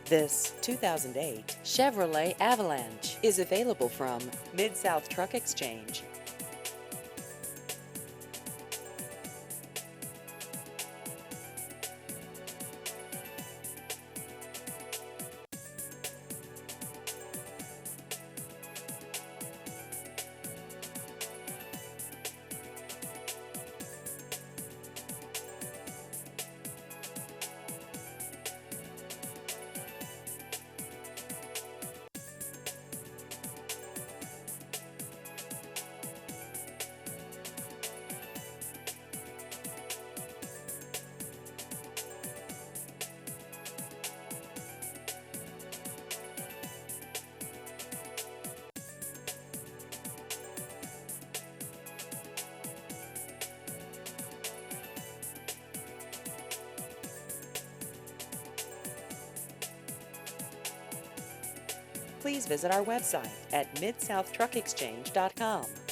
This 2008 Chevrolet Avalanche is available from Mid-South Truck Exchange. Please visit our website at midsouthtruckexchange.com.